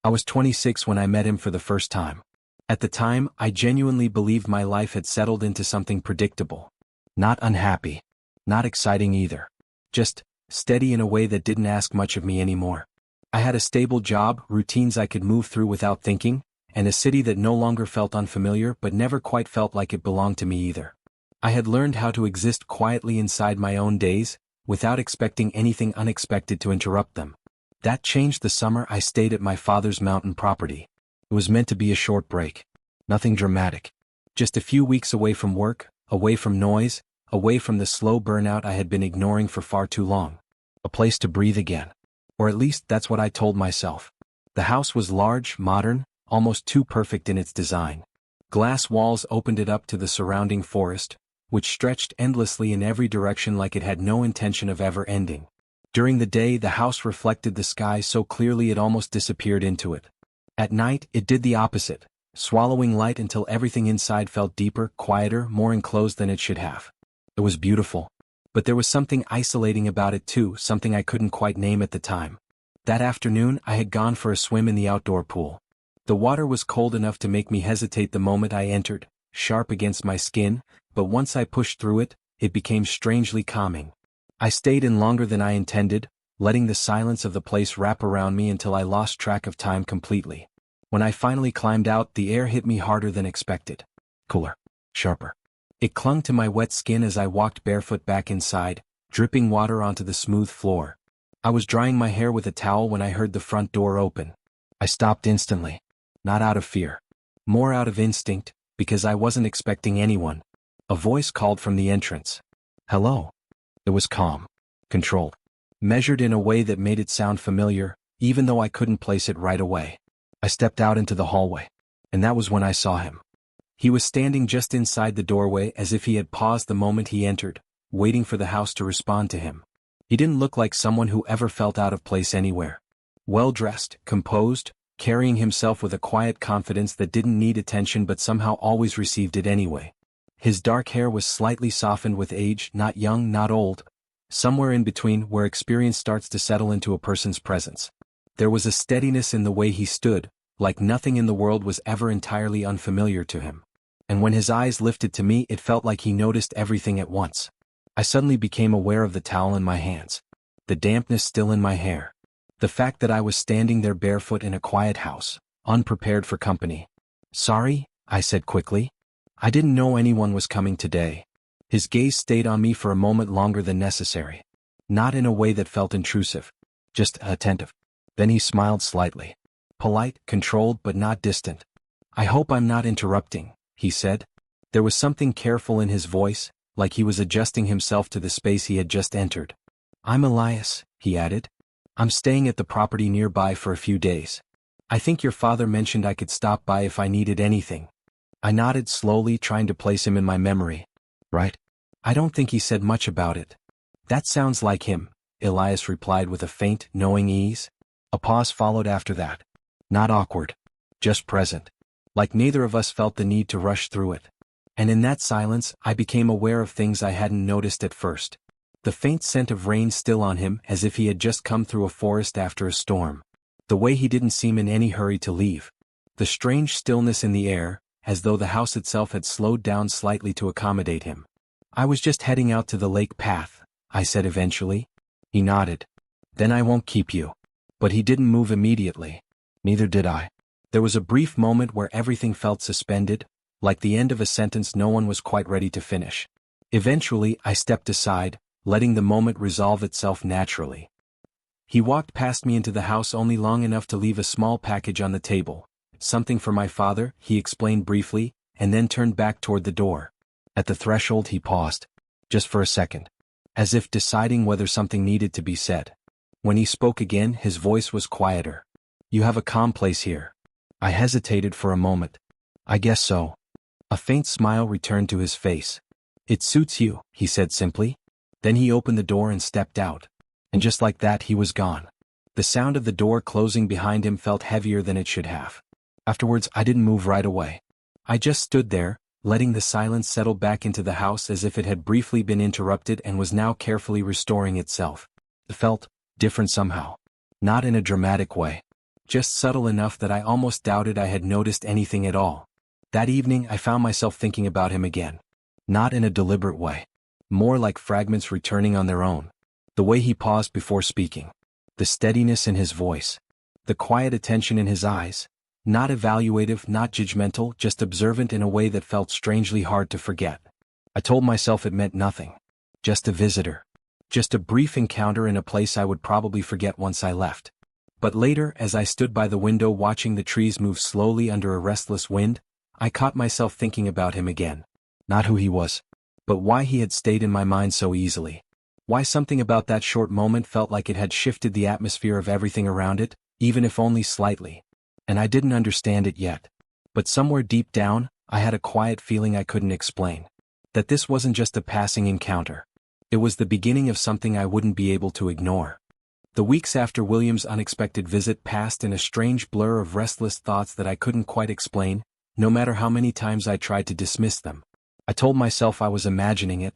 I was 26 when I met him for the first time. At the time, I genuinely believed my life had settled into something predictable. Not unhappy. Not exciting either. Just steady in a way that didn't ask much of me anymore. I had a stable job, routines I could move through without thinking, and a city that no longer felt unfamiliar but never quite felt like it belonged to me either. I had learned how to exist quietly inside my own days, without expecting anything unexpected to interrupt them. That changed the summer I stayed at my father's mountain property. It was meant to be a short break. Nothing dramatic. Just a few weeks away from work, away from noise, away from the slow burnout I had been ignoring for far too long. A place to breathe again. Or at least that's what I told myself. The house was large, modern, almost too perfect in its design. Glass walls opened it up to the surrounding forest, which stretched endlessly in every direction like it had no intention of ever ending. During the day, the house reflected the sky so clearly it almost disappeared into it. At night, it did the opposite, swallowing light until everything inside felt deeper, quieter, more enclosed than it should have. It was beautiful. But there was something isolating about it too, something I couldn't quite name at the time. That afternoon, I had gone for a swim in the outdoor pool. The water was cold enough to make me hesitate the moment I entered, sharp against my skin, but once I pushed through it, it became strangely calming. I stayed in longer than I intended, letting the silence of the place wrap around me until I lost track of time completely. When I finally climbed out, the air hit me harder than expected. Cooler. Sharper. It clung to my wet skin as I walked barefoot back inside, dripping water onto the smooth floor. I was drying my hair with a towel when I heard the front door open. I stopped instantly. Not out of fear. More out of instinct, because I wasn't expecting anyone. A voice called from the entrance. Hello. It was calm. Controlled. Measured in a way that made it sound familiar, even though I couldn't place it right away. I stepped out into the hallway. And that was when I saw him. He was standing just inside the doorway as if he had paused the moment he entered, waiting for the house to respond to him. He didn't look like someone who ever felt out of place anywhere. Well-dressed, composed, carrying himself with a quiet confidence that didn't need attention but somehow always received it anyway. His dark hair was slightly softened with age, not young, not old, somewhere in between where experience starts to settle into a person's presence. There was a steadiness in the way he stood, like nothing in the world was ever entirely unfamiliar to him. And when his eyes lifted to me, it felt like he noticed everything at once. I suddenly became aware of the towel in my hands. The dampness still in my hair. The fact that I was standing there barefoot in a quiet house, unprepared for company. Sorry, I said quickly. I didn't know anyone was coming today. His gaze stayed on me for a moment longer than necessary. Not in a way that felt intrusive. Just attentive. Then he smiled slightly. Polite, controlled, but not distant. I hope I'm not interrupting, he said. There was something careful in his voice, like he was adjusting himself to the space he had just entered. I'm Elias, he added. I'm staying at the property nearby for a few days. I think your father mentioned I could stop by if I needed anything. I nodded slowly, trying to place him in my memory. Right? I don't think he said much about it. That sounds like him, Elias replied with a faint, knowing ease. A pause followed after that. Not awkward. Just present. Like neither of us felt the need to rush through it. And in that silence, I became aware of things I hadn't noticed at first. The faint scent of rain still on him, as if he had just come through a forest after a storm. The way he didn't seem in any hurry to leave. The strange stillness in the air, as though the house itself had slowed down slightly to accommodate him. I was just heading out to the lake path, I said eventually. He nodded. Then I won't keep you. But he didn't move immediately. Neither did I. There was a brief moment where everything felt suspended, like the end of a sentence no one was quite ready to finish. Eventually, I stepped aside, letting the moment resolve itself naturally. He walked past me into the house only long enough to leave a small package on the table. Something for my father, he explained briefly, and then turned back toward the door. At the threshold he paused. Just for a second. As if deciding whether something needed to be said. When he spoke again, his voice was quieter. You have a calm place here. I hesitated for a moment. I guess so. A faint smile returned to his face. It suits you, he said simply. Then he opened the door and stepped out. And just like that he was gone. The sound of the door closing behind him felt heavier than it should have. Afterwards I didn't move right away. I just stood there, letting the silence settle back into the house as if it had briefly been interrupted and was now carefully restoring itself. It felt different somehow. Not in a dramatic way. just subtle enough that I almost doubted I had noticed anything at all. That evening I found myself thinking about him again. Not in a deliberate way. More like fragments returning on their own. The way he paused before speaking. The steadiness in his voice. The quiet attention in his eyes. Not evaluative, not judgmental, just observant in a way that felt strangely hard to forget. I told myself it meant nothing. Just a visitor. Just a brief encounter in a place I would probably forget once I left. But later, as I stood by the window watching the trees move slowly under a restless wind, I caught myself thinking about him again. Not who he was, but why he had stayed in my mind so easily. Why something about that short moment felt like it had shifted the atmosphere of everything around it, even if only slightly. And I didn't understand it yet. But somewhere deep down, I had a quiet feeling I couldn't explain. That this wasn't just a passing encounter. It was the beginning of something I wouldn't be able to ignore. The weeks after William's unexpected visit passed in a strange blur of restless thoughts that I couldn't quite explain, no matter how many times I tried to dismiss them. I told myself I was imagining it,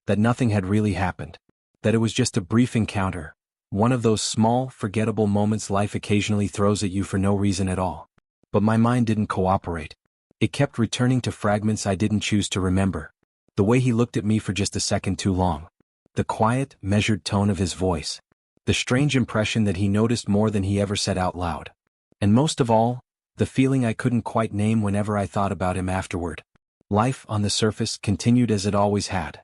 that nothing had really happened, that it was just a brief encounter, one of those small, forgettable moments life occasionally throws at you for no reason at all. But my mind didn't cooperate. It kept returning to fragments I didn't choose to remember. The way he looked at me for just a second too long. The quiet, measured tone of his voice. The strange impression that he noticed more than he ever said out loud. And most of all, the feeling I couldn't quite name whenever I thought about him afterward. Life, on the surface, continued as it always had.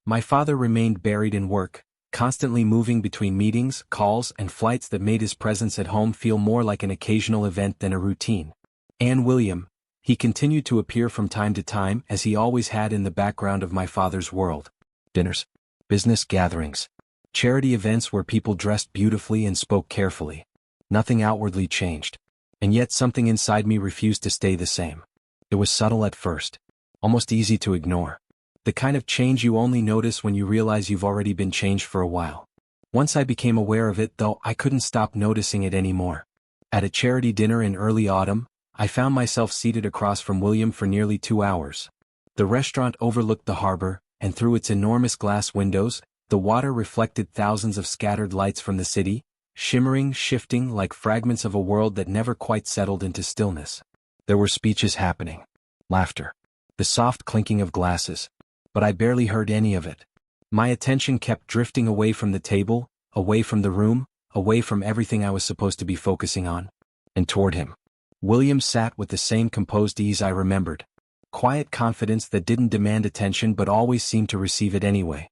My father remained buried in work, constantly moving between meetings, calls, and flights that made his presence at home feel more like an occasional event than a routine. And William, he continued to appear from time to time as he always had in the background of my father's world. Dinners, business gatherings, charity events where people dressed beautifully and spoke carefully. Nothing outwardly changed. And yet something inside me refused to stay the same. It was subtle at first. Almost easy to ignore. The kind of change you only notice when you realize you've already been changed for a while. Once I became aware of it, though, I couldn't stop noticing it anymore. At a charity dinner in early autumn, I found myself seated across from William for nearly 2 hours. The restaurant overlooked the harbor, and through its enormous glass windows, the water reflected thousands of scattered lights from the city, shimmering, shifting like fragments of a world that never quite settled into stillness. There were speeches happening. Laughter. The soft clinking of glasses. But I barely heard any of it. My attention kept drifting away from the table, away from the room, away from everything I was supposed to be focusing on. And toward him. William sat with the same composed ease I remembered. Quiet confidence that didn't demand attention but always seemed to receive it anyway.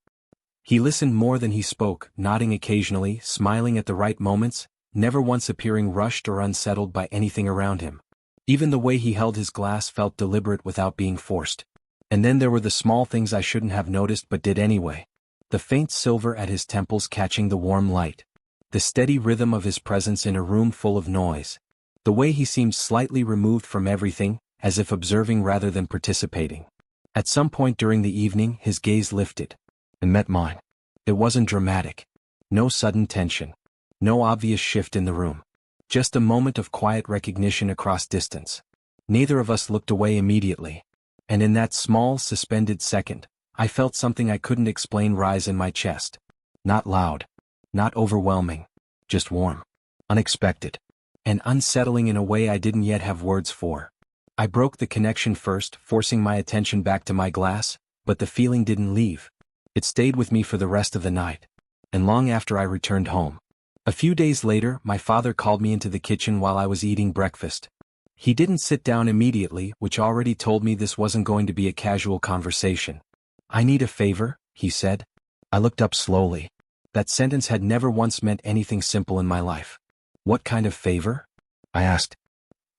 He listened more than he spoke, nodding occasionally, smiling at the right moments, never once appearing rushed or unsettled by anything around him. Even the way he held his glass felt deliberate without being forced. And then there were the small things I shouldn't have noticed but did anyway. The faint silver at his temples catching the warm light. The steady rhythm of his presence in a room full of noise. The way he seemed slightly removed from everything, as if observing rather than participating. At some point during the evening, his gaze lifted. And met mine. It wasn't dramatic. No sudden tension. No obvious shift in the room. Just a moment of quiet recognition across distance. Neither of us looked away immediately. And in that small, suspended second, I felt something I couldn't explain rise in my chest. Not loud. Not overwhelming. Just warm. Unexpected. And unsettling in a way I didn't yet have words for. I broke the connection first, forcing my attention back to my glass, but the feeling didn't leave. It stayed with me for the rest of the night. And long after I returned home. A few days later, my father called me into the kitchen while I was eating breakfast. He didn't sit down immediately, which already told me this wasn't going to be a casual conversation. "I need a favor," he said. I looked up slowly. That sentence had never once meant anything simple in my life. "What kind of favor?" I asked.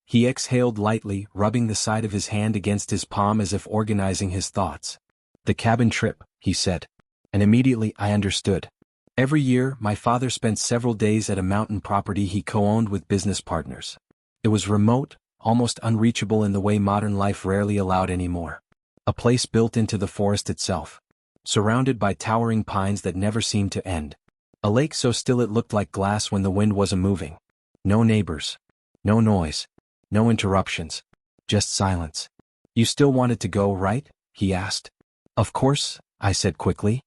He exhaled lightly, rubbing the side of his hand against his palm as if organizing his thoughts. "The cabin trip," he said. And immediately I understood. Every year, my father spent several days at a mountain property he co-owned with business partners. It was remote, almost unreachable in the way modern life rarely allowed anymore. A place built into the forest itself. Surrounded by towering pines that never seemed to end. A lake so still it looked like glass when the wind wasn't moving. No neighbors. No noise. No interruptions. Just silence. "You still wanted to go, right?" he asked. "Of course," I said quickly.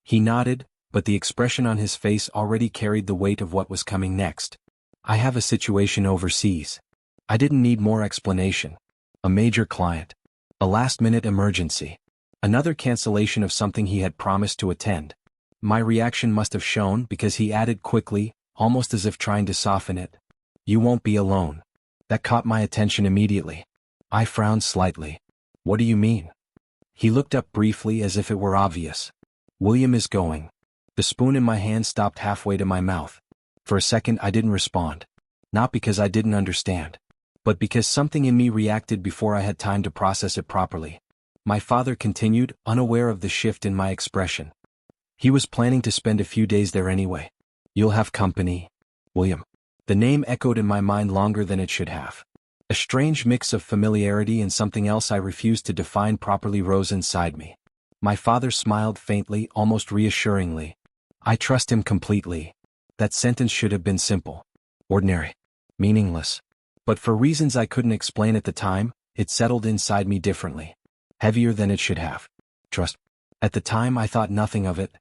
He nodded, but the expression on his face already carried the weight of what was coming next. I have a situation overseas. I didn't need more explanation. A major client. A last-minute emergency. Another cancellation of something he had promised to attend. My reaction must have shown because he added quickly, almost as if trying to soften it. You won't be alone. That caught my attention immediately. I frowned slightly. What do you mean? He looked up briefly as if it were obvious. William is going. The spoon in my hand stopped halfway to my mouth. For a second I didn't respond. Not because I didn't understand, but because something in me reacted before I had time to process it properly. My father continued, unaware of the shift in my expression. He was planning to spend a few days there anyway. You'll have company, William. The name echoed in my mind longer than it should have. A strange mix of familiarity and something else I refused to define properly rose inside me. My father smiled faintly, almost reassuringly. I trust him completely. That sentence should have been simple. Ordinary. Meaningless. But for reasons I couldn't explain at the time, it settled inside me differently. Heavier than it should have. Trust. At the time I thought nothing of it.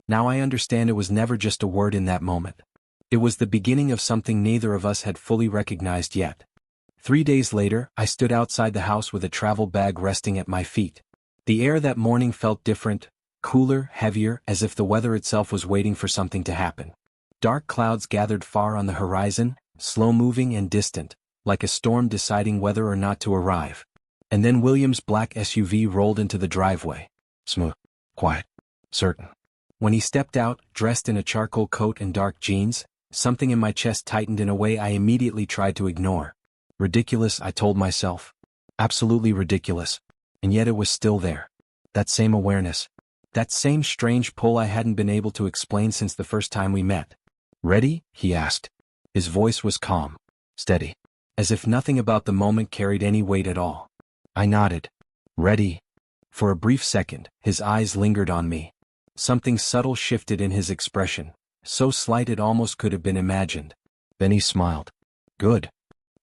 Now I understand it was never just a word in that moment. It was the beginning of something neither of us had fully recognized yet. 3 days later, I stood outside the house with a travel bag resting at my feet. The air that morning felt different, cooler, heavier, as if the weather itself was waiting for something to happen. Dark clouds gathered far on the horizon, slow-moving and distant, like a storm deciding whether or not to arrive. And then William's black SUV rolled into the driveway. Smooth, quiet, certain. When he stepped out, dressed in a charcoal coat and dark jeans, something in my chest tightened in a way I immediately tried to ignore. Ridiculous, I told myself. Absolutely ridiculous. And yet it was still there. That same awareness. That same strange pull I hadn't been able to explain since the first time we met. Ready? He asked. His voice was calm, steady, as if nothing about the moment carried any weight at all. I nodded. Ready. For a brief second, his eyes lingered on me. Something subtle shifted in his expression, so slight it almost could have been imagined. Then he smiled. Good.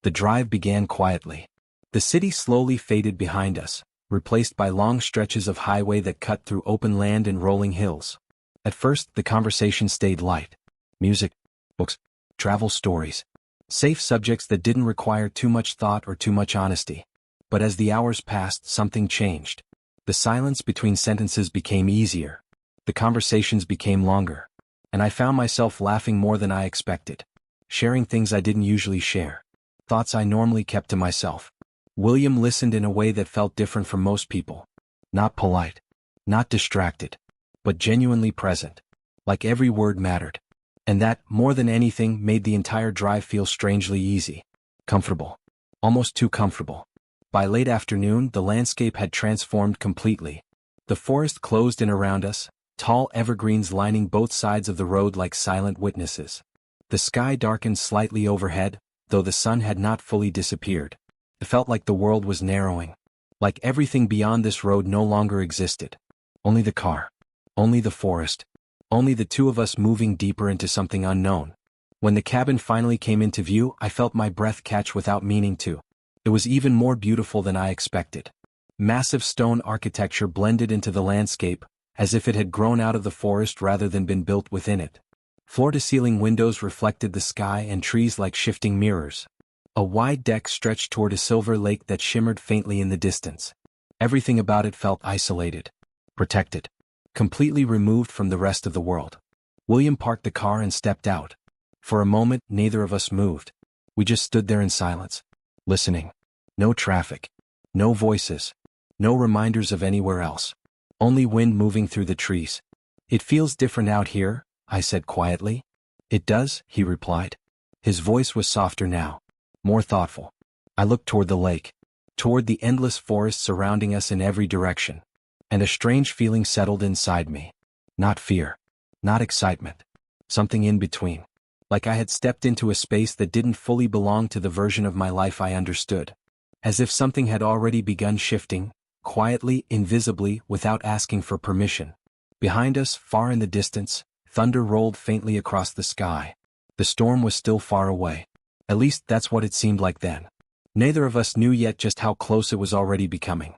The drive began quietly. The city slowly faded behind us, replaced by long stretches of highway that cut through open land and rolling hills. At first, the conversation stayed light. Music, books, travel stories. Safe subjects that didn't require too much thought or too much honesty. But as the hours passed, something changed. The silence between sentences became easier. The conversations became longer. And I found myself laughing more than I expected. Sharing things I didn't usually share. Thoughts I normally kept to myself. William listened in a way that felt different from most people. Not polite. Not distracted. But genuinely present. Like every word mattered. And that, more than anything, made the entire drive feel strangely easy. Comfortable. Almost too comfortable. By late afternoon, the landscape had transformed completely. The forest closed in around us, tall evergreens lining both sides of the road like silent witnesses. The sky darkened slightly overhead, though the sun had not fully disappeared. It felt like the world was narrowing. Like everything beyond this road no longer existed. Only the car. Only the forest. Only the two of us moving deeper into something unknown. When the cabin finally came into view, I felt my breath catch without meaning to. It was even more beautiful than I expected. Massive stone architecture blended into the landscape, as if it had grown out of the forest rather than been built within it. Floor-to-ceiling windows reflected the sky and trees like shifting mirrors. A wide deck stretched toward a silver lake that shimmered faintly in the distance. Everything about it felt isolated, protected, completely removed from the rest of the world. William parked the car and stepped out. For a moment, neither of us moved. We just stood there in silence, listening. No traffic, no voices, no reminders of anywhere else. Only wind moving through the trees. It feels different out here, I said quietly. It does, he replied. His voice was softer now, more thoughtful. I looked toward the lake, toward the endless forest surrounding us in every direction. And a strange feeling settled inside me. Not fear. Not excitement. Something in between. Like I had stepped into a space that didn't fully belong to the version of my life I understood. As if something had already begun shifting, quietly, invisibly, without asking for permission. Behind us, far in the distance, thunder rolled faintly across the sky. The storm was still far away. At least that's what it seemed like then. Neither of us knew yet just how close it was already becoming.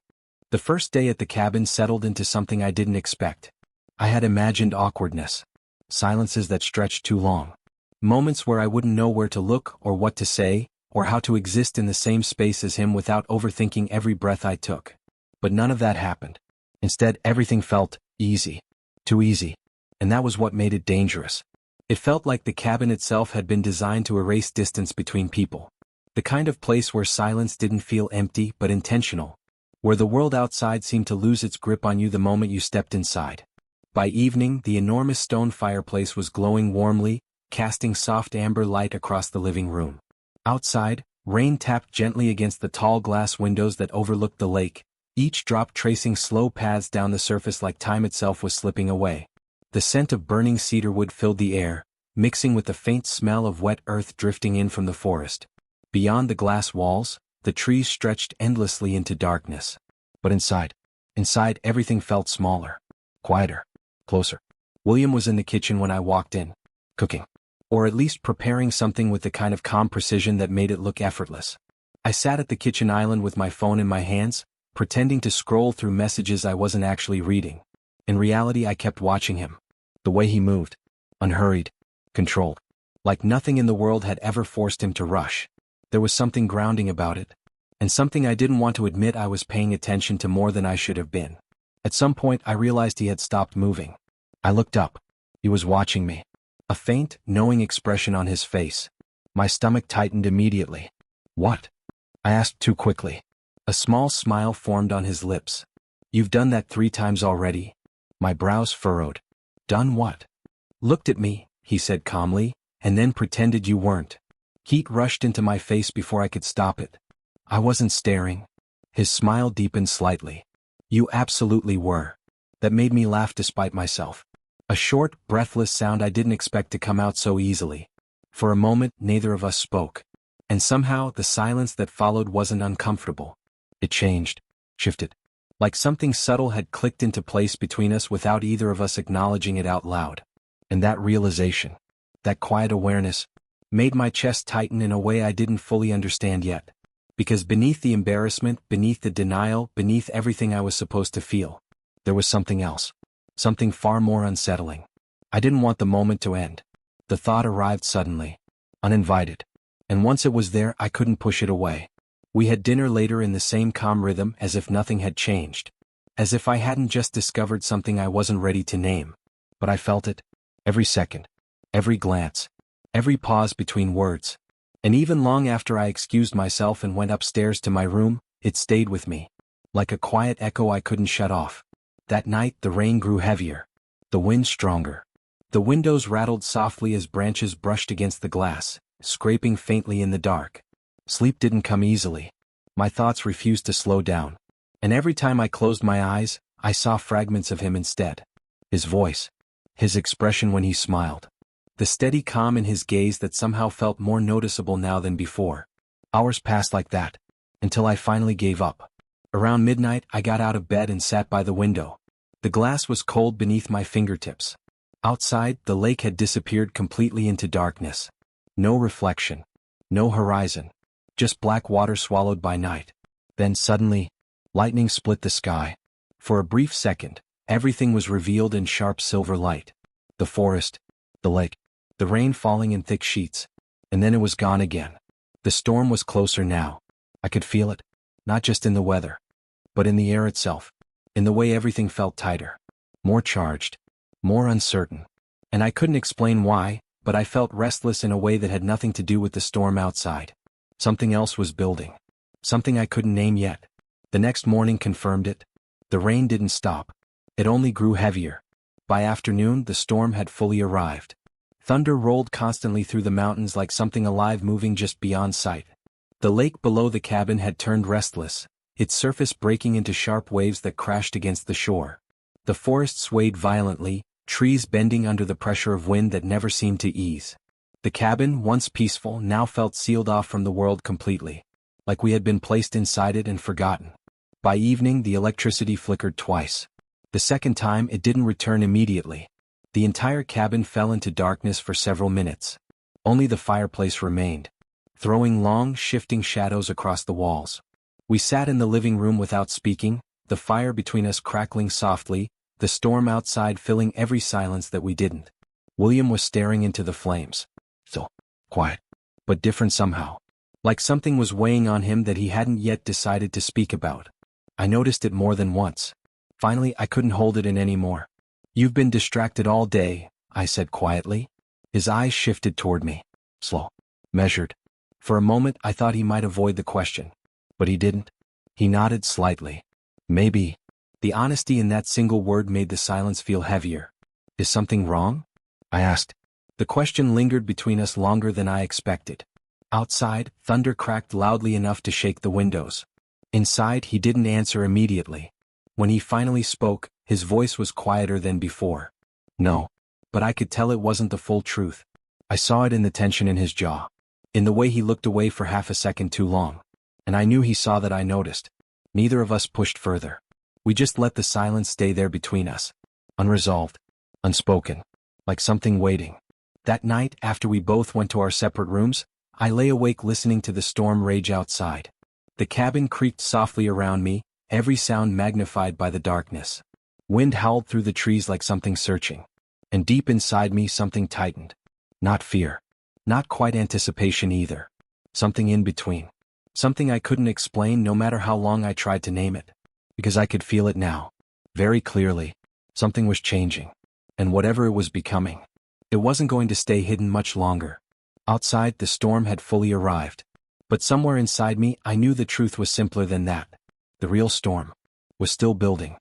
The first day at the cabin settled into something I didn't expect. I had imagined awkwardness. Silences that stretched too long. Moments where I wouldn't know where to look or what to say, or how to exist in the same space as him without overthinking every breath I took. But none of that happened. Instead, everything felt easy. Too easy. And that was what made it dangerous. It felt like the cabin itself had been designed to erase distance between people. The kind of place where silence didn't feel empty but intentional. Where the world outside seemed to lose its grip on you the moment you stepped inside. By evening, the enormous stone fireplace was glowing warmly, casting soft amber light across the living room. Outside, rain tapped gently against the tall glass windows that overlooked the lake, each drop tracing slow paths down the surface like time itself was slipping away. The scent of burning cedarwood filled the air, mixing with the faint smell of wet earth drifting in from the forest. Beyond the glass walls, the trees stretched endlessly into darkness. But inside everything felt smaller, quieter, closer. William was in the kitchen when I walked in, cooking. Or at least preparing something with the kind of calm precision that made it look effortless. I sat at the kitchen island with my phone in my hands, pretending to scroll through messages I wasn't actually reading. In reality, I kept watching him. The way he moved. Unhurried. Controlled. Like nothing in the world had ever forced him to rush. There was something grounding about it. And something I didn't want to admit I was paying attention to more than I should have been. At some point, I realized he had stopped moving. I looked up. He was watching me. A faint, knowing expression on his face. My stomach tightened immediately. What? I asked too quickly. A small smile formed on his lips. You've done that 3 times already. My brows furrowed. Done what? Looked at me, he said calmly, and then pretended you weren't. Heat rushed into my face before I could stop it. I wasn't staring. His smile deepened slightly. You absolutely were. That made me laugh despite myself. A short, breathless sound I didn't expect to come out so easily. For a moment, neither of us spoke. And somehow, the silence that followed wasn't uncomfortable. It changed. Shifted. Like something subtle had clicked into place between us without either of us acknowledging it out loud. And that realization, that quiet awareness, made my chest tighten in a way I didn't fully understand yet. Because beneath the embarrassment, beneath the denial, beneath everything I was supposed to feel, there was something else. Something far more unsettling. I didn't want the moment to end. The thought arrived suddenly. Uninvited. And once it was there, I couldn't push it away. We had dinner later in the same calm rhythm as if nothing had changed. As if I hadn't just discovered something I wasn't ready to name. But I felt it. Every second. Every glance. Every pause between words. And even long after I excused myself and went upstairs to my room, it stayed with me. Like a quiet echo I couldn't shut off. That night, the rain grew heavier. The wind stronger. The windows rattled softly as branches brushed against the glass, scraping faintly in the dark. Sleep didn't come easily. My thoughts refused to slow down. And every time I closed my eyes, I saw fragments of him instead. His voice. His expression when he smiled. The steady calm in his gaze that somehow felt more noticeable now than before. Hours passed like that. Until I finally gave up. Around midnight, I got out of bed and sat by the window. The glass was cold beneath my fingertips. Outside, the lake had disappeared completely into darkness. No reflection. No horizon. Just black water swallowed by night. Then suddenly, lightning split the sky. For a brief second, everything was revealed in sharp silver light. The forest, the lake, the rain falling in thick sheets. And then it was gone again. The storm was closer now. I could feel it. Not just in the weather. But in the air itself. In the way everything felt tighter. More charged. More uncertain. And I couldn't explain why, but I felt restless in a way that had nothing to do with the storm outside. Something else was building. Something I couldn't name yet. The next morning confirmed it. The rain didn't stop. It only grew heavier. By afternoon, the storm had fully arrived. Thunder rolled constantly through the mountains like something alive moving just beyond sight. The lake below the cabin had turned restless, its surface breaking into sharp waves that crashed against the shore. The forest swayed violently, trees bending under the pressure of wind that never seemed to ease. The cabin, once peaceful, now felt sealed off from the world completely, like we had been placed inside it and forgotten. By evening, the electricity flickered twice. The second time, it didn't return immediately. The entire cabin fell into darkness for several minutes. Only the fireplace remained, throwing long, shifting shadows across the walls. We sat in the living room without speaking, the fire between us crackling softly, the storm outside filling every silence that we didn't. William was staring into the flames. So quiet, but different somehow. Like something was weighing on him that he hadn't yet decided to speak about. I noticed it more than once. Finally, I couldn't hold it in anymore. "You've been distracted all day," I said quietly. His eyes shifted toward me. Slow. Measured. For a moment I thought he might avoid the question. But he didn't. He nodded slightly. "Maybe." The honesty in that single word made the silence feel heavier. "Is something wrong?" I asked. The question lingered between us longer than I expected. Outside, thunder cracked loudly enough to shake the windows. Inside, he didn't answer immediately. When he finally spoke, his voice was quieter than before. "No." But I could tell it wasn't the full truth. I saw it in the tension in his jaw, in the way he looked away for half a second too long. And I knew he saw that I noticed. Neither of us pushed further. We just let the silence stay there between us. Unresolved. Unspoken. Like something waiting. That night, after we both went to our separate rooms, I lay awake listening to the storm rage outside. The cabin creaked softly around me, every sound magnified by the darkness. Wind howled through the trees like something searching. And deep inside me something tightened. Not fear. Not quite anticipation either. Something in between. Something I couldn't explain no matter how long I tried to name it. Because I could feel it now. Very clearly. Something was changing. And whatever it was becoming, it wasn't going to stay hidden much longer. Outside, the storm had fully arrived. But somewhere inside me, I knew the truth was simpler than that. The real storm was still building.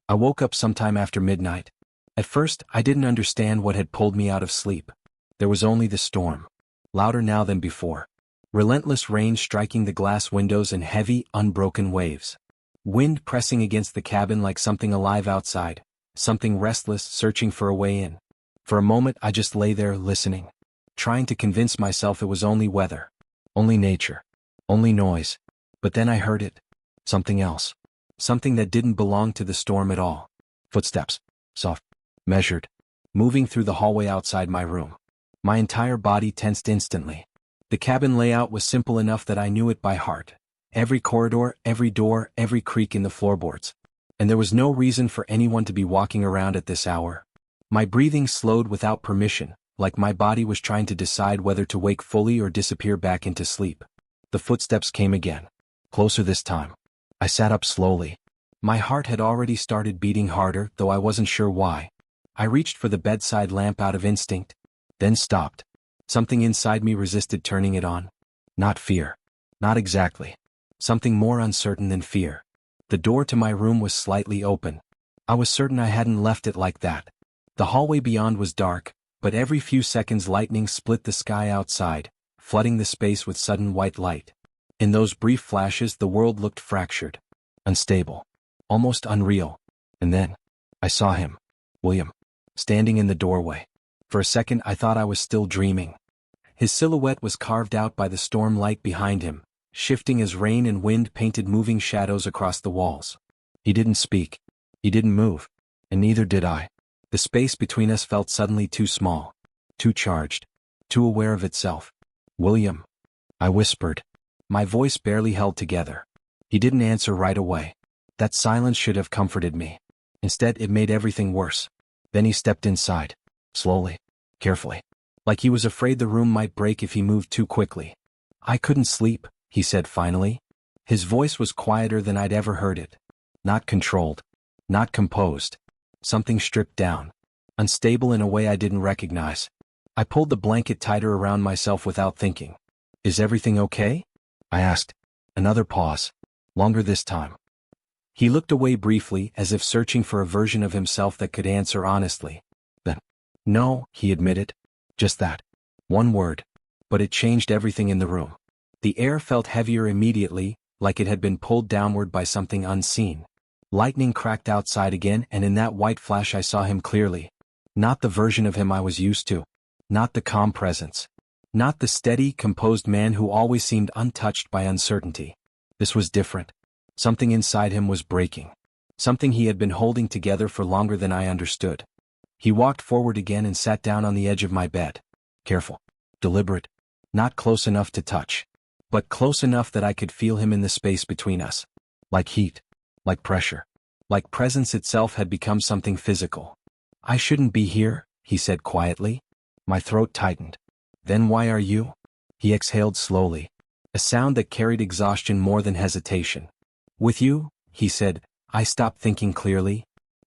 I woke up sometime after midnight. At first, I didn't understand what had pulled me out of sleep. There was only the storm. Louder now than before. Relentless rain striking the glass windows in heavy, unbroken waves. Wind pressing against the cabin like something alive outside, something restless searching for a way in. For a moment I just lay there listening, trying to convince myself it was only weather. Only nature. Only noise. But then I heard it. Something else. Something that didn't belong to the storm at all. Footsteps. Soft. Measured. Moving through the hallway outside my room. My entire body tensed instantly. The cabin layout was simple enough that I knew it by heart. Every corridor, every door, every creak in the floorboards. And there was no reason for anyone to be walking around at this hour. My breathing slowed without permission, like my body was trying to decide whether to wake fully or disappear back into sleep. The footsteps came again. Closer this time. I sat up slowly. My heart had already started beating harder, though I wasn't sure why. I reached for the bedside lamp out of instinct, then stopped. Something inside me resisted turning it on. Not fear. Not exactly. Something more uncertain than fear. The door to my room was slightly open. I was certain I hadn't left it like that. The hallway beyond was dark, but every few seconds lightning split the sky outside, flooding the space with sudden white light. In those brief flashes the world looked fractured, unstable, almost unreal. And then, I saw him, William, standing in the doorway. For a second I thought I was still dreaming. His silhouette was carved out by the storm light behind him, shifting as rain and wind painted moving shadows across the walls. He didn't speak. He didn't move. And neither did I. The space between us felt suddenly too small, too charged, too aware of itself. "William," I whispered. My voice barely held together. He didn't answer right away. That silence should have comforted me. Instead, it made everything worse. Then he stepped inside. Slowly. Carefully. Like he was afraid the room might break if he moved too quickly. "I couldn't sleep," he said finally. His voice was quieter than I'd ever heard it. Not controlled. Not composed. Something stripped down. Unstable in a way I didn't recognize. I pulled the blanket tighter around myself without thinking. "Is everything okay?" I asked. Another pause. Longer this time. He looked away briefly, as if searching for a version of himself that could answer honestly. Then, "No," he admitted. Just that. One word. But it changed everything in the room. The air felt heavier immediately, like it had been pulled downward by something unseen. Lightning cracked outside again, and in that white flash I saw him clearly. Not the version of him I was used to. Not the calm presence. Not the steady, composed man who always seemed untouched by uncertainty. This was different. Something inside him was breaking. Something he had been holding together for longer than I understood. He walked forward again and sat down on the edge of my bed. Careful. Deliberate. Not close enough to touch. but close enough that I could feel him in the space between us. Like heat. Like pressure. Like presence itself had become something physical. "I shouldn't be here," he said quietly. My throat tightened. "Then why are you?" He exhaled slowly, a sound that carried exhaustion more than hesitation. "With you," he said. I stopped thinking clearly.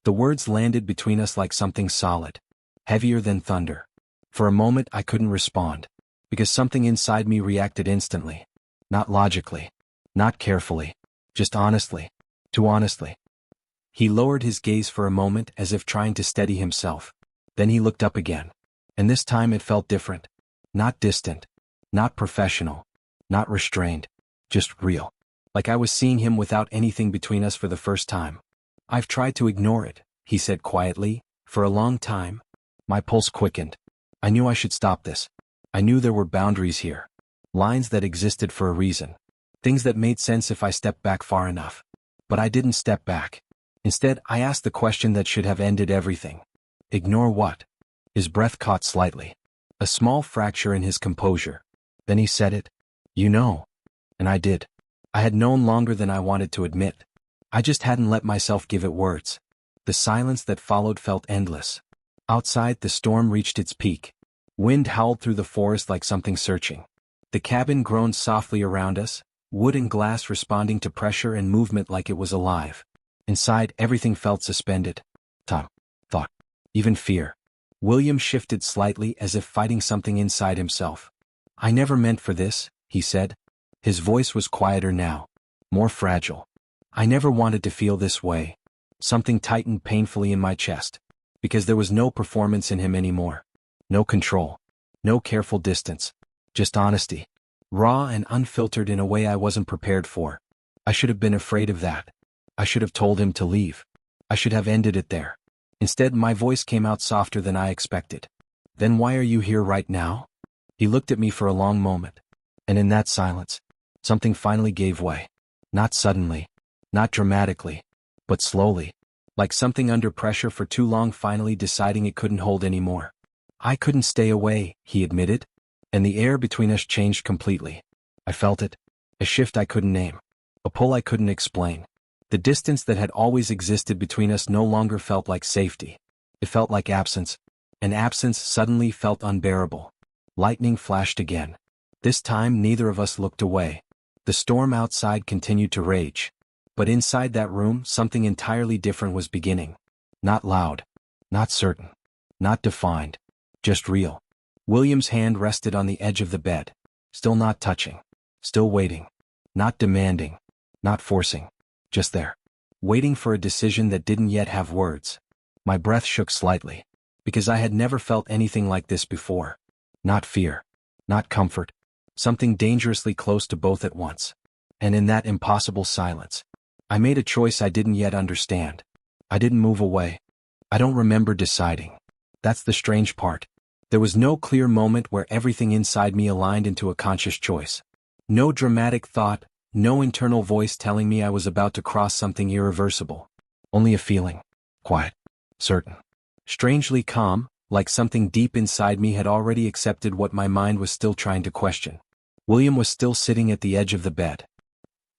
The words landed between us like something solid, heavier than thunder. For a moment I couldn't respond, because something inside me reacted instantly. Not logically, not carefully, just honestly, too honestly. He lowered his gaze for a moment as if trying to steady himself. Then he looked up again. And this time it felt different. Not distant, not professional, not restrained, just real. Like I was seeing him without anything between us for the first time. "I've tried to ignore it," he said quietly, "for a long time." My pulse quickened. I knew I should stop this. I knew there were boundaries here. Lines that existed for a reason. Things that made sense if I stepped back far enough. But I didn't step back. Instead, I asked the question that should have ended everything. Ignore what? His breath caught slightly. A small fracture in his composure. Then he said it. "You know." And I did. I had known longer than I wanted to admit. I just hadn't let myself give it words. The silence that followed felt endless. Outside, the storm reached its peak. Wind howled through the forest like something searching. The cabin groaned softly around us, wood and glass responding to pressure and movement like it was alive. Inside, everything felt suspended. Time, thought, even fear. William shifted slightly as if fighting something inside himself. "I never meant for this," he said. His voice was quieter now, more fragile. "I never wanted to feel this way." Something tightened painfully in my chest. Because there was no performance in him anymore. No control. No careful distance. Just honesty. Raw and unfiltered in a way I wasn't prepared for. I should have been afraid of that. I should have told him to leave. I should have ended it there. Instead, my voice came out softer than I expected. "Then why are you here right now?" He looked at me for a long moment. And in that silence, something finally gave way. Not suddenly. Not dramatically. But slowly. Like something under pressure for too long finally deciding it couldn't hold anymore. "I couldn't stay away," he admitted. And the air between us changed completely. I felt it. A shift I couldn't name. A pull I couldn't explain. The distance that had always existed between us no longer felt like safety. It felt like absence. And absence suddenly felt unbearable. Lightning flashed again. This time neither of us looked away. The storm outside continued to rage. But inside that room, something entirely different was beginning. Not loud. Not certain. Not defined. Just real. William's hand rested on the edge of the bed. Still not touching. Still waiting. Not demanding. Not forcing. Just there. Waiting for a decision that didn't yet have words. My breath shook slightly. Because I had never felt anything like this before. Not fear. Not comfort. Something dangerously close to both at once. And in that impossible silence, I made a choice I didn't yet understand. I didn't move away. I don't remember deciding. That's the strange part. There was no clear moment where everything inside me aligned into a conscious choice. No dramatic thought, no internal voice telling me I was about to cross something irreversible. Only a feeling. Quiet. Certain. Strangely calm, like something deep inside me had already accepted what my mind was still trying to question. William was still sitting at the edge of the bed.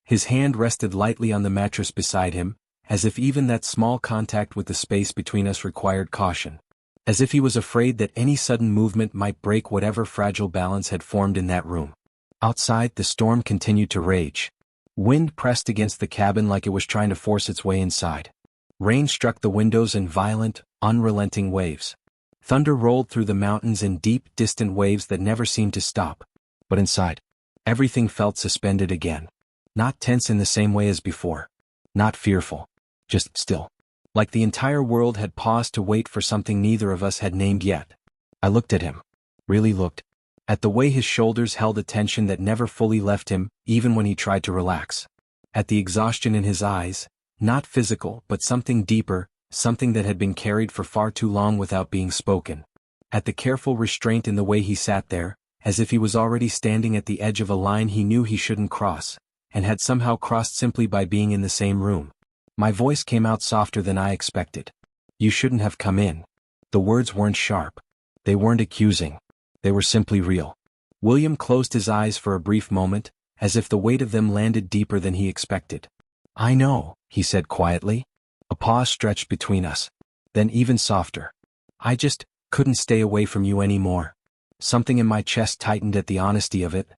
His hand rested lightly on the mattress beside him, as if even that small contact with the space between us required caution. As if he was afraid that any sudden movement might break whatever fragile balance had formed in that room. Outside, the storm continued to rage. Wind pressed against the cabin like it was trying to force its way inside. Rain struck the windows in violent, unrelenting waves. Thunder rolled through the mountains in deep, distant waves that never seemed to stop. But inside, everything felt suspended again. Not tense in the same way as before. Not fearful. Just still. Like the entire world had paused to wait for something neither of us had named yet. I looked at him. Really looked. At the way his shoulders held a tension that never fully left him, even when he tried to relax. At the exhaustion in his eyes, not physical but something deeper, something that had been carried for far too long without being spoken. At the careful restraint in the way he sat there, as if he was already standing at the edge of a line he knew he shouldn't cross, and had somehow crossed simply by being in the same room. My voice came out softer than I expected. "You shouldn't have come in." The words weren't sharp. They weren't accusing. They were simply real. William closed his eyes for a brief moment, as if the weight of them landed deeper than he expected. "I know," he said quietly. A pause stretched between us. Then even softer. "I just couldn't stay away from you anymore." Something in my chest tightened at the honesty of it,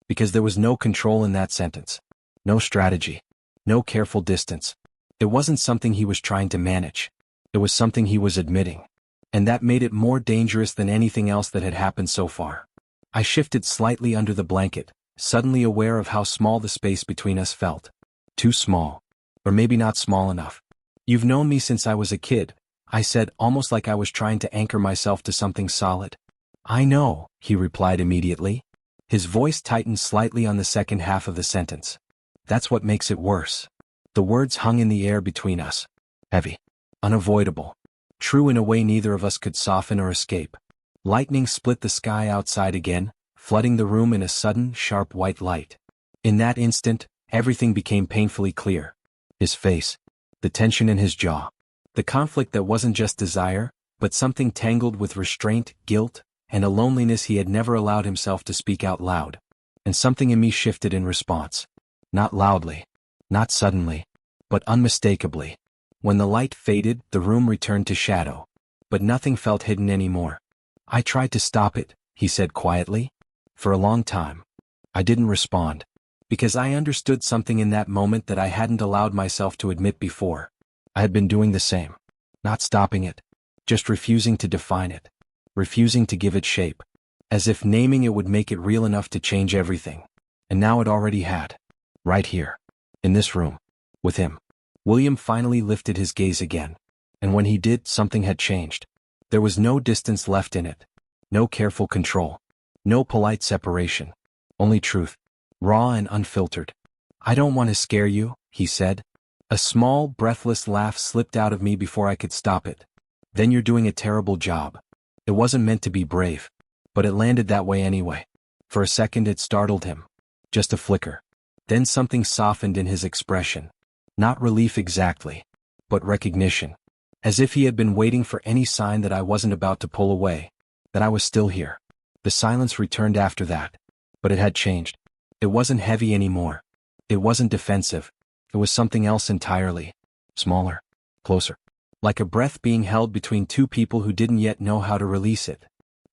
because there was no control in that sentence. No strategy. No careful distance. It wasn't something he was trying to manage. It was something he was admitting. And that made it more dangerous than anything else that had happened so far. I shifted slightly under the blanket, suddenly aware of how small the space between us felt. Too small. Or maybe not small enough. "You've known me since I was a kid," I said, almost like I was trying to anchor myself to something solid. "I know," he replied immediately. His voice tightened slightly on the second half of the sentence. "That's what makes it worse." The words hung in the air between us. Heavy. Unavoidable. True in a way neither of us could soften or escape. Lightning split the sky outside again, flooding the room in a sudden, sharp white light. In that instant, everything became painfully clear. His face. The tension in his jaw. The conflict that wasn't just desire, but something tangled with restraint, guilt, and a loneliness he had never allowed himself to speak out loud. And something in me shifted in response. Not loudly. Not suddenly. But unmistakably. When the light faded, the room returned to shadow. But nothing felt hidden anymore. "I tried to stop it," he said quietly. "For a long time. I didn't respond. Because I understood something in that moment that I hadn't allowed myself to admit before. I had been doing the same. Not stopping it. Just refusing to define it. Refusing to give it shape. As if naming it would make it real enough to change everything. And now it already had. Right here. In this room. With him." William finally lifted his gaze again. And when he did, something had changed. There was no distance left in it. No careful control. No polite separation. Only truth. Raw and unfiltered. "I don't want to scare you," he said. A small, breathless laugh slipped out of me before I could stop it. "Then you're doing a terrible job." It wasn't meant to be brave. But it landed that way anyway. For a second it startled him. Just a flicker. Then something softened in his expression. Not relief exactly. But recognition. As if he had been waiting for any sign that I wasn't about to pull away. That I was still here. The silence returned after that. But it had changed. It wasn't heavy anymore. It wasn't defensive. It was something else entirely. Smaller. Closer. Like a breath being held between two people who didn't yet know how to release it.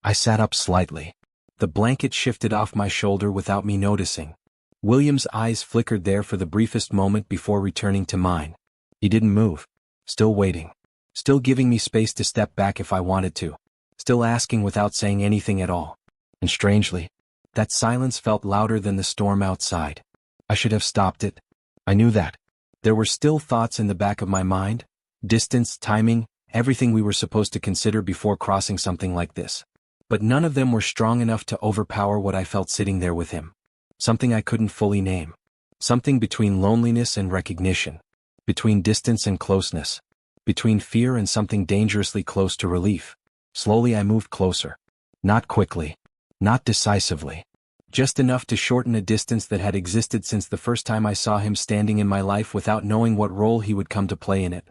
I sat up slightly. The blanket shifted off my shoulder without me noticing. William's eyes flickered there for the briefest moment before returning to mine. He didn't move. Still waiting. Still giving me space to step back if I wanted to. Still asking without saying anything at all. And strangely, that silence felt louder than the storm outside. I should have stopped it. I knew that. There were still thoughts in the back of my mind. Distance, timing, everything we were supposed to consider before crossing something like this. But none of them were strong enough to overpower what I felt sitting there with him. Something I couldn't fully name. Something between loneliness and recognition. Between distance and closeness. Between fear and something dangerously close to relief. Slowly I moved closer. Not quickly. Not decisively. Just enough to shorten a distance that had existed since the first time I saw him standing in my life without knowing what role he would come to play in it.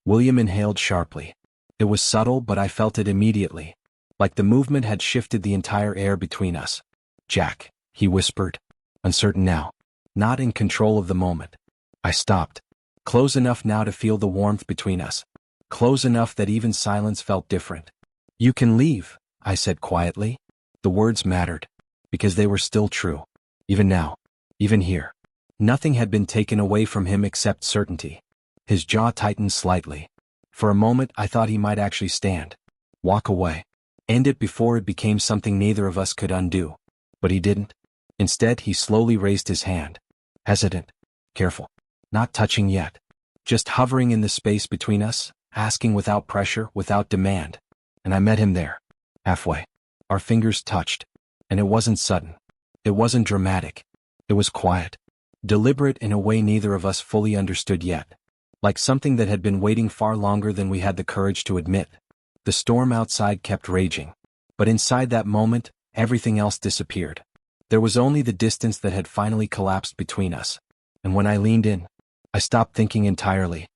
William inhaled sharply. It was subtle, but I felt it immediately. Like the movement had shifted the entire air between us. "Jack," he whispered. Uncertain now. Not in control of the moment. I stopped. Close enough now to feel the warmth between us. Close enough that even silence felt different. "You can leave," I said quietly. The words mattered. Because they were still true. Even now. Even here. Nothing had been taken away from him except certainty. His jaw tightened slightly. For a moment I thought he might actually stand. Walk away. End it before it became something neither of us could undo. But he didn't. Instead he slowly raised his hand. Hesitant. Careful. Not touching yet. Just hovering in the space between us, asking without pressure, without demand. And I met him there. Halfway. Our fingers touched. And it wasn't sudden. It wasn't dramatic. It was quiet. Deliberate in a way neither of us fully understood yet. Like something that had been waiting far longer than we had the courage to admit. The storm outside kept raging. But inside that moment, everything else disappeared. There was only the distance that had finally collapsed between us. And when I leaned in, I stopped thinking entirely.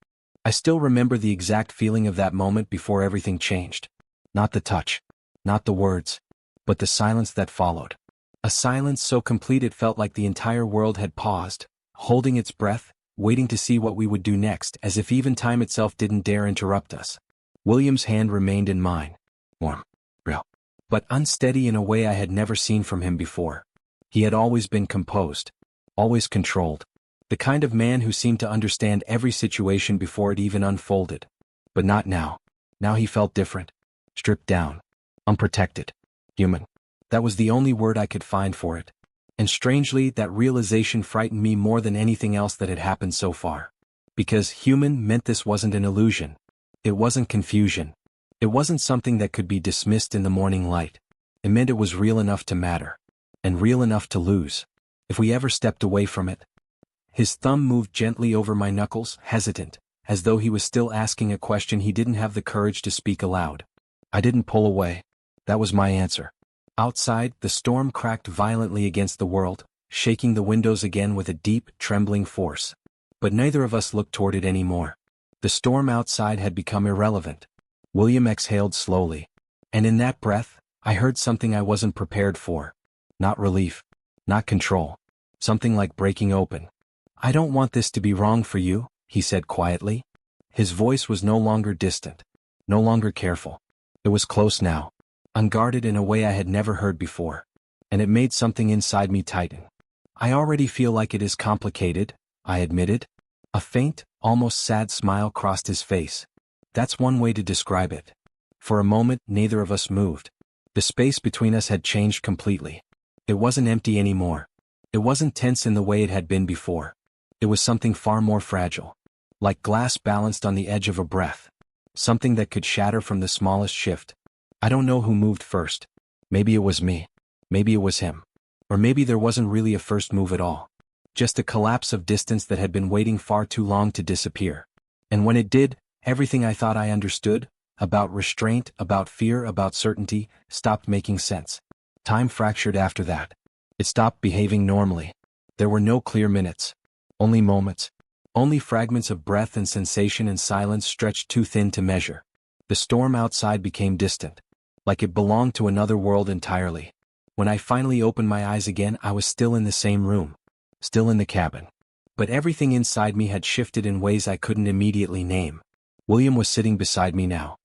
I still remember the exact feeling of that moment before everything changed. Not the touch. Not the words. But the silence that followed. A silence so complete it felt like the entire world had paused, holding its breath, waiting to see what we would do next, as if even time itself didn't dare interrupt us. William's hand remained in mine. Warm, real, but unsteady in a way I had never seen from him before. He had always been composed, always controlled. The kind of man who seemed to understand every situation before it even unfolded. But not now. Now he felt different. Stripped down. Unprotected. Human. That was the only word I could find for it. And strangely, that realization frightened me more than anything else that had happened so far. Because human meant this wasn't an illusion. It wasn't confusion. It wasn't something that could be dismissed in the morning light. It meant it was real enough to matter. And real enough to lose. If we ever stepped away from it. His thumb moved gently over my knuckles, hesitant, as though he was still asking a question he didn't have the courage to speak aloud. I didn't pull away. That was my answer. Outside, the storm cracked violently against the world, shaking the windows again with a deep, trembling force. But neither of us looked toward it anymore. The storm outside had become irrelevant. William exhaled slowly. And in that breath, I heard something I wasn't prepared for. Not relief. Not control. Something like breaking open. I don't want this to be wrong for you, he said quietly. His voice was no longer distant. No longer careful. It was close now. Unguarded in a way I had never heard before. And it made something inside me tighten. I already feel like it is complicated, I admitted. A faint, almost sad smile crossed his face. That's one way to describe it. For a moment, neither of us moved. The space between us had changed completely. It wasn't empty anymore. It wasn't tense in the way it had been before. It was something far more fragile. Like glass balanced on the edge of a breath. Something that could shatter from the smallest shift. I don't know who moved first. Maybe it was me. Maybe it was him. Or maybe there wasn't really a first move at all. Just a collapse of distance that had been waiting far too long to disappear. And when it did, everything I thought I understood, about restraint, about fear, about certainty, stopped making sense. Time fractured after that. It stopped behaving normally. There were no clear minutes. Only moments. Only fragments of breath and sensation and silence stretched too thin to measure. The storm outside became distant. Like it belonged to another world entirely. When I finally opened my eyes again, I was still in the same room. Still in the cabin. But everything inside me had shifted in ways I couldn't immediately name. William was sitting beside me now.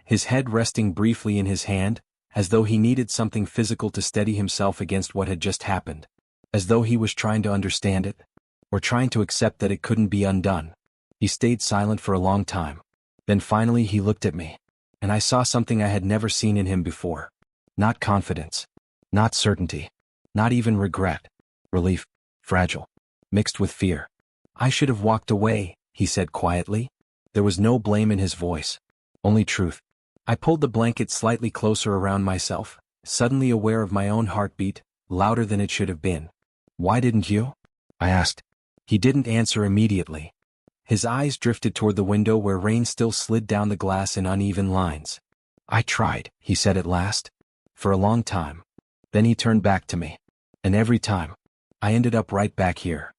His head resting briefly in his hand, as though he needed something physical to steady himself against what had just happened. As though he was trying to understand it. Or trying to accept that it couldn't be undone. He stayed silent for a long time. Then finally he looked at me. And I saw something I had never seen in him before. Not confidence. Not certainty. Not even regret. Relief. Fragile. Mixed with fear. I should have walked away, he said quietly. There was no blame in his voice. Only truth. I pulled the blanket slightly closer around myself, suddenly aware of my own heartbeat, louder than it should have been. Why didn't you? I asked. He didn't answer immediately. His eyes drifted toward the window where rain still slid down the glass in uneven lines. I tried, he said at last. For a long time. Then he turned back to me. And every time, I ended up right back here.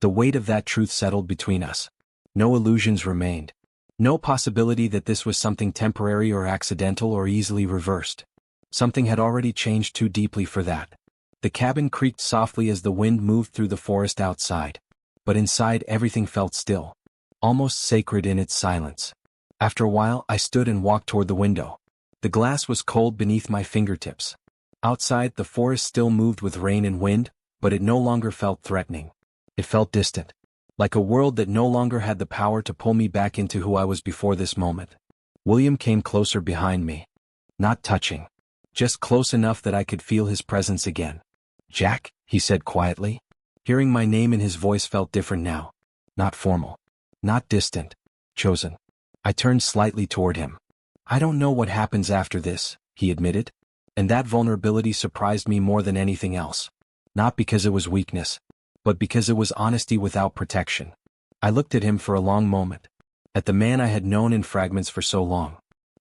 The weight of that truth settled between us. No illusions remained. No possibility that this was something temporary or accidental or easily reversed. Something had already changed too deeply for that. The cabin creaked softly as the wind moved through the forest outside. But inside everything felt still. Almost sacred in its silence. After a while I stood and walked toward the window. The glass was cold beneath my fingertips. Outside the forest still moved with rain and wind, but it no longer felt threatening. It felt distant. Like a world that no longer had the power to pull me back into who I was before this moment. William came closer behind me. Not touching. Just close enough that I could feel his presence again. Jack, he said quietly. Hearing my name in his voice felt different now. Not formal. Not distant. Chosen. I turned slightly toward him. I don't know what happens after this, he admitted. And that vulnerability surprised me more than anything else. Not because it was weakness, but because it was honesty without protection. I looked at him for a long moment. At the man I had known in fragments for so long.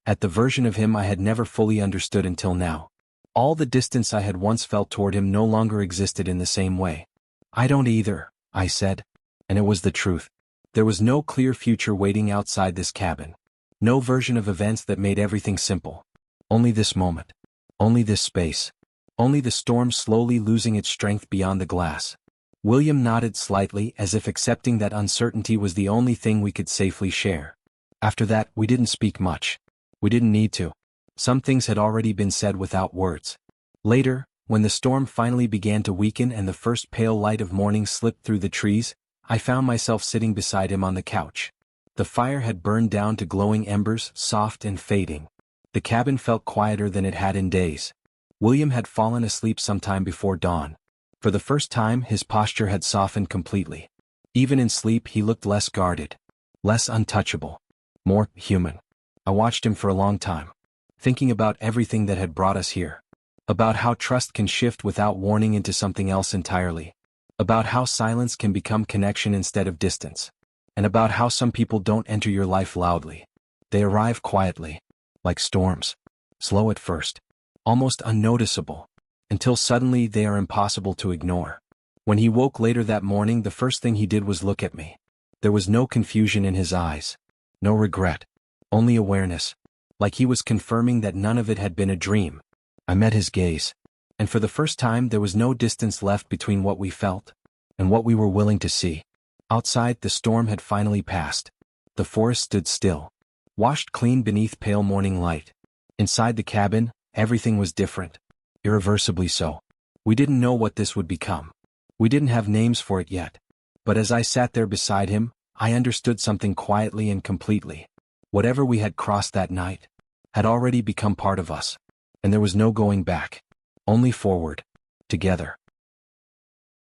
At the version of him I had never fully understood until now. All the distance I had once felt toward him no longer existed in the same way. I don't either, I said. And it was the truth. There was no clear future waiting outside this cabin. No version of events that made everything simple. Only this moment. Only this space. only the storm slowly losing its strength beyond the glass. William nodded slightly as if accepting that uncertainty was the only thing we could safely share. After that, we didn't speak much. We didn't need to. Some things had already been said without words. Later, when the storm finally began to weaken and the first pale light of morning slipped through the trees, I found myself sitting beside him on the couch. The fire had burned down to glowing embers, soft and fading. The cabin felt quieter than it had in days. William had fallen asleep sometime before dawn. For the first time, his posture had softened completely. Even in sleep, he looked less guarded, less untouchable, more human. I watched him for a long time, thinking about everything that had brought us here. About how trust can shift without warning into something else entirely. About how silence can become connection instead of distance. And about how some people don't enter your life loudly. They arrive quietly, like storms. Slow at first, almost unnoticeable, until suddenly they are impossible to ignore. When he woke later that morning, the first thing he did was look at me. There was no confusion in his eyes, no regret, only awareness, like he was confirming that none of it had been a dream. I met his gaze, and for the first time there was no distance left between what we felt and what we were willing to see. Outside, the storm had finally passed. The forest stood still, washed clean beneath pale morning light. Inside the cabin, everything was different, irreversibly so. We didn't know what this would become. We didn't have names for it yet. But as I sat there beside him, I understood something quietly and completely. Whatever we had crossed that night had already become part of us. And there was no going back. Only forward. Together.